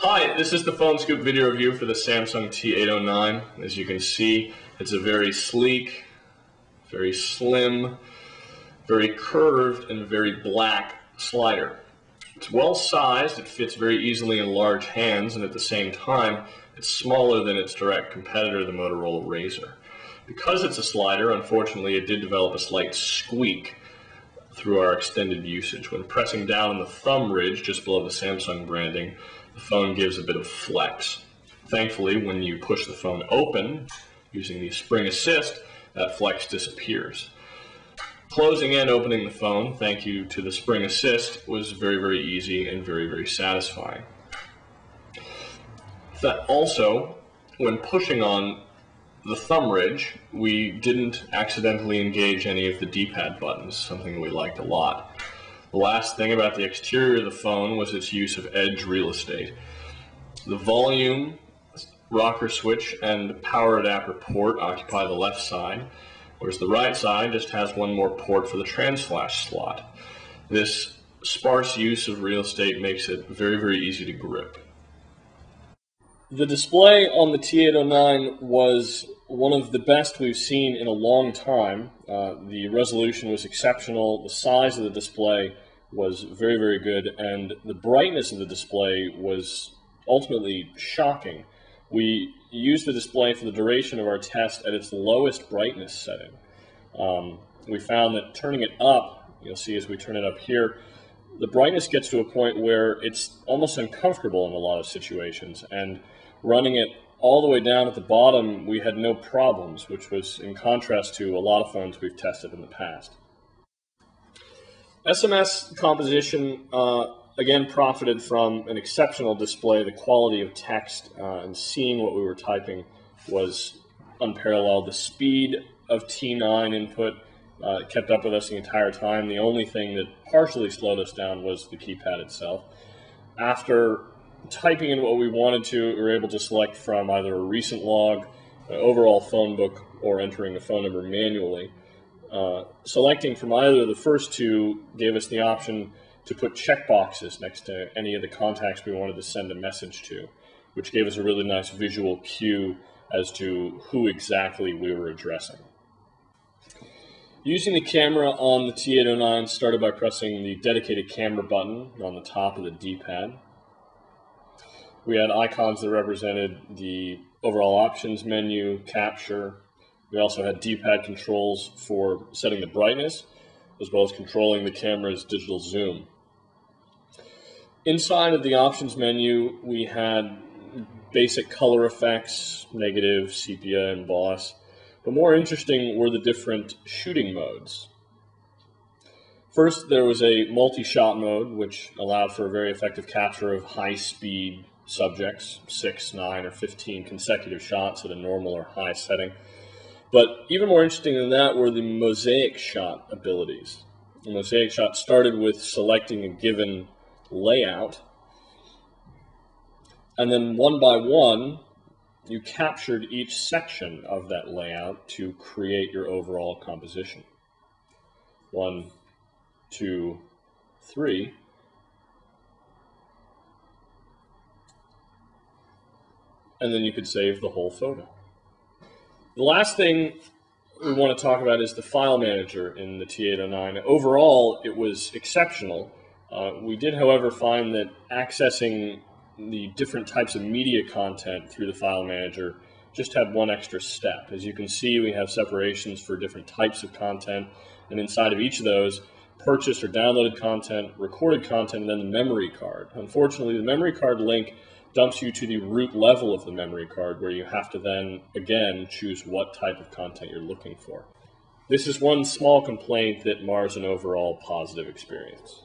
Hi, this is the phone scoop video review for the Samsung T809. As you can see, it's a very sleek, very slim, very curved, and very black slider. It's well sized, it fits very easily in large hands, and at the same time, it's smaller than its direct competitor, the Motorola Razr. Because it's a slider, unfortunately, it did develop a slight squeak through our extended usage. When pressing down on the thumb ridge just below the Samsung branding, the phone gives a bit of flex. Thankfully, when you push the phone open using the spring assist, that flex disappears. Closing and opening the phone, thank you to the spring assist, was very easy and very satisfying. That also, when pushing on the thumb ridge, we didn't accidentally engage any of the D-pad buttons, something we liked a lot. The last thing about the exterior of the phone was its use of edge real estate. The volume, rocker switch, and power adapter port occupy the left side, whereas the right side just has one more port for the transflash slot. This sparse use of real estate makes it very easy to grip. The display on the T809 was one of the best we've seen in a long time. The resolution was exceptional, the size of the display was very good, and the brightness of the display was ultimately shocking. We used the display for the duration of our test at its lowest brightness setting. We found that turning it up, you'll see as we turn it up here, the brightness gets to a point where it's almost uncomfortable in a lot of situations, and running it all the way down at the bottom, we had no problems, which was in contrast to a lot of phones we've tested in the past. SMS composition, again, profited from an exceptional display. The quality of text and seeing what we were typing was unparalleled. The speed of T9 input kept up with us the entire time. The only thing that partially slowed us down was the keypad itself. After typing in what we wanted to, we were able to select from either a recent log, an overall phone book, or entering a phone number manually. Selecting from either of the first two gave us the option to put checkboxes next to any of the contacts we wanted to send a message to, which gave us a really nice visual cue as to who exactly we were addressing. Using the camera on the T809 started by pressing the dedicated camera button on the top of the D-pad. We had icons that represented the overall options menu, capture. We also had D-pad controls for setting the brightness, as well as controlling the camera's digital zoom. Inside of the options menu, we had basic color effects, negative, sepia, and emboss. But more interesting were the different shooting modes. First, there was a multi-shot mode, which allowed for a very effective capture of high-speed subjects, 6, 9, or 15 consecutive shots at a normal or high setting. But even more interesting than that were the mosaic shot abilities. The mosaic shot started with selecting a given layout, and then one by one, you captured each section of that layout to create your overall composition. 1, 2, 3. And then you could save the whole photo. The last thing we want to talk about is the file manager in the T809. Overall, it was exceptional. We did, however, find that accessing the different types of media content through the file manager just had one extra step. As you can see, we have separations for different types of content, and inside of each of those, purchased or downloaded content, recorded content, and then the memory card. Unfortunately, the memory card link dumps you to the root level of the memory card, where you have to then, again, choose what type of content you're looking for. This is one small complaint that mars an overall positive experience.